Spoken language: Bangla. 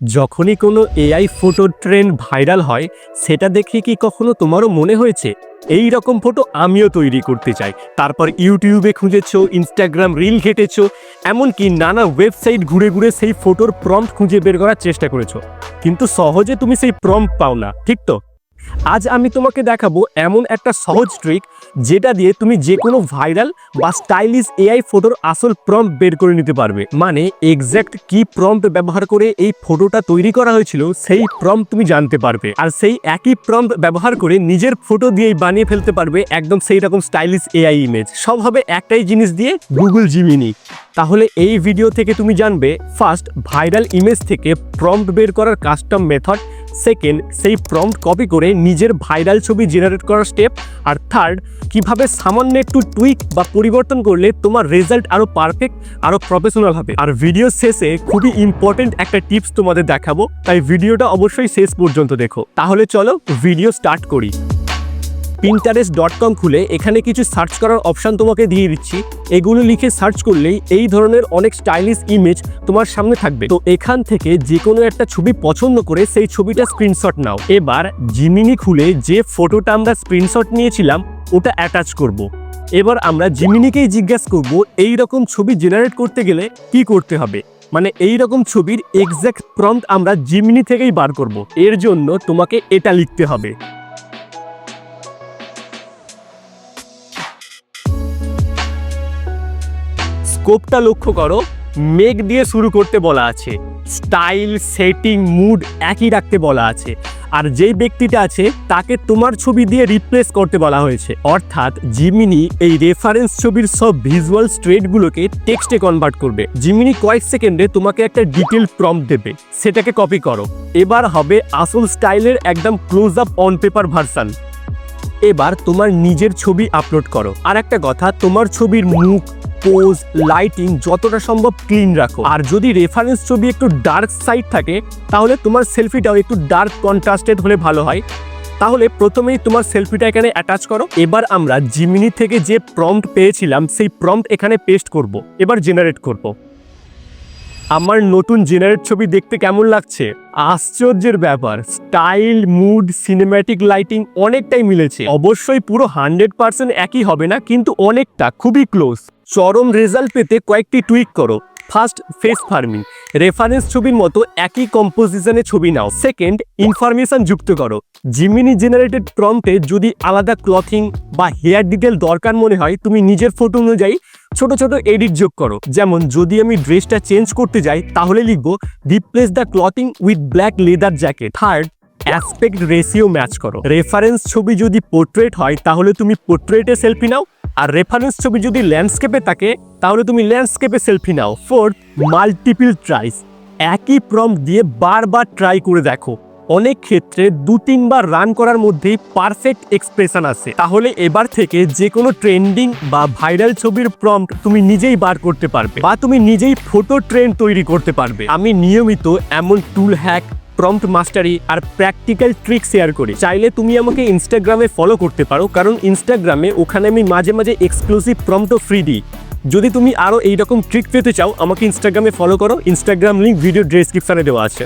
যখনই কোনো এআই ফটো ট্রেন্ড ভাইরাল হয় সেটা দেখে কি কখনো তোমারও মনে হয়েছে এই রকম ফটো আমিও তৈরি করতে চাই? তারপর ইউটিউবে খুঁজেছো, ইনস্টাগ্রাম রিল ঘেটেছো, এমনকি নানা ওয়েবসাইট ঘুরে ঘুরে সেই ফটোর প্রম্পট খুঁজে বের করার চেষ্টা করেছো, কিন্তু সহজে তুমি সেই প্রম্পট পাও না, ঠিক তো? আজ আমি তোমাকে দেখাবো এমন একটা সহজ ট্রিক যেটা দিয়ে তুমি যে কোনো ভাইরাল বা স্টাইলিশ এআই ফটোর আসল প্রম্পট বের করে নিতে পারবে। মানে এক্স্যাক্ট কি প্রম্পট ব্যবহার করে এই ফটোটা তৈরি করা হয়েছিল সেই প্রম্পট তুমি জানতে পারবে, আর সেই একই প্রম্পট ব্যবহার করে নিজের ফটো দিয়েই বানিয়ে ফেলতে পারবে একদম সেই রকম স্টাইলিশ এআই ইমেজ। সব হবে একটাই জিনিস দিয়ে, গুগল জিমিনি। তাহলে এই ভিডিও থেকে তুমি জানবে ফার্স্ট ভাইরাল ইমেজ থেকে প্রম্পট বের করার কাস্টম মেথড, সেকেন্ড সেই প্রম্পট কপি করে নিজের ভাইরাল ছবি জেনারেট করার স্টেপ, আর থার্ড কিভাবে সামান্য একটু টুইক বা পরিবর্তন করলে তোমার রেজাল্ট আরো পারফেক্ট, আরো প্রফেশনাল হবে। আর ভিডিও শেষে খুবই ইম্পর্টেন্ট একটা টিপস তোমাদের দেখাবো, তাই ভিডিওটা অবশ্যই শেষ পর্যন্ত দেখো। তাহলে চলো ভিডিও স্টার্ট করি। pinterest.com খুলে এখানে কিছু সার্চ করার অপশান তোমাকে দিয়ে দিচ্ছি। এগুলো লিখে সার্চ করলেই এই ধরনের অনেক স্টাইলিশ ইমেজ তোমার সামনে থাকবে। তো এখান থেকে যে কোনো একটা ছবি পছন্দ করে সেই ছবিটা স্ক্রিনশট নাও। এবার জিমিনি খুলে যে ফটোটা আমরা স্ক্রিনশট নিয়েছিলাম ওটা অ্যাটাচ করব। এবার আমরা জিমিনিকেই জিজ্ঞাসা করব এই রকম ছবি জেনারেট করতে গেলে কি করতে হবে, মানে এই রকম ছবির এক্স্যাক্ট প্রম্পট আমরা জিমিনি থেকেই বার করব। এর জন্য তোমাকে এটা লিখতে হবে। স্কোপটা লক্ষ্য করো, মেক দিয়ে শুরু করতে বলা আছে, স্টাইল, সেটিং, মুড একই রাখতে বলা আছে, আর যেই ব্যক্তিটা আছে তাকে তোমার ছবি দিয়ে রিপ্লেস করতে বলা হয়েছে। অর্থাৎ জিমিনি এই রেফারেন্স ছবির সব ভিজুয়াল স্ট্রেটগুলোকে টেক্সটে কনভার্ট করবে। জিমিনি কয়েক সেকেন্ডে তোমাকে একটা ডিটেল প্রম্পট দেবে, সেটাকে কপি করো। এবার হবে আসল স্টাইলের একদম close up on paper version. এবার তোমার নিজের ছবি আপলোড করো। আর একটা কথা, তোমার ছবির মুখ, পোজ, লাইটিং যতটা সম্ভব ক্লিন রাখো। আর যদি রেফারেন্স ছবি একটু ডার্ক সাইড থাকে তাহলে তোমার সেলফিটাও একটু ডার্ক কন্ট্রাস্টেড হলে ভালো হয়। তাহলে প্রথমেই তোমার সেলফিটা এখানে অ্যাটাচ করো। এবার আমরা জিমিনি থেকে যে প্রম্পট পেয়েছিলাম সেই প্রম্পট এখানে পেস্ট করব। এবার জেনারেট করব। আমার নতুন জেনারেট ছবি দেখতে কেমন লাগছে? আশ্চর্যের ব্যাপার, স্টাইল, মুড, সিনেম্যাটিক লাইটিং অনেকটাই মিলেছে। অবশ্যই পুরো 100% একই হবে না, কিন্তু অনেকটা, খুবই ক্লোজ। চরম রেজাল্ট পেতে কয়েকটি টুইক করো। ফার্স্ট, ফেস ফার্মিং, রেফারেন্স ছবির মতো একই কম্পোজিশনে ছবি নাও। সেকেন্ড, ইনফরমেশন যুক্ত করো। জিমিনি জেনারেটেড প্রম্পটে যদি আলাদা ক্লথিং বা হেয়ার ডিটেল দরকার মনে হয়, তুমি নিজের ফটো অনুযায়ী ছোট ছোট এডিট যোগ করো। যেমন যদি আমি ড্রেসটা চেঞ্জ করতে যাই তাহলে লিখবো replace the clothing with black leather jacket. Third, aspect ratio match করো। রেফারেন্স ছবি যদি পোর্ট্রেট হয় তাহলে তুমি পোর্ট্রেটে সেলফি নাও, আর রেফারেন্স ছবি যদি ল্যান্ডস্কেপে থাকে তাহলে তুমি ল্যান্ডস্কেপে সেলফি নাও। ফোর্থ, মাল্টিপল ট্রাইস, একই প্রম্পট দিয়ে বারবার ট্রাই করে দেখো। অনেক ক্ষেত্রে 2-3 বার রান করার মধ্যেই পারফেক্ট এক্সপ্রেশন আসে। তাহলে এবার থেকে যে কোনো ট্রেন্ডিং বা ভাইরাল ছবির প্রম্পট তুমি নিজেই বার করতে পারবে, বা তুমি নিজেই ফটো ট্রেন্ড তৈরি করতে পারবে। আমি নিয়মিত এমন টুল হ্যাক, প্রম্পট মাস্টারি আর প্র্যাকটিক্যাল ট্রিক শেয়ার করি। চাইলে তুমি আমাকে ইনস্টাগ্রামে ফলো করতে পারো, কারণ ইনস্টাগ্রামে ওখানে আমি মাঝে মাঝে এক্সক্লুসিভ প্রম্পটও ফ্রি দিই। যদি তুমি আরও এইরকম ট্রিক পেতে চাও আমাকে ইনস্টাগ্রামে ফলো করো। ইনস্টাগ্রাম লিঙ্ক ভিডিও ডেসক্রিপশনে দেওয়া আছে।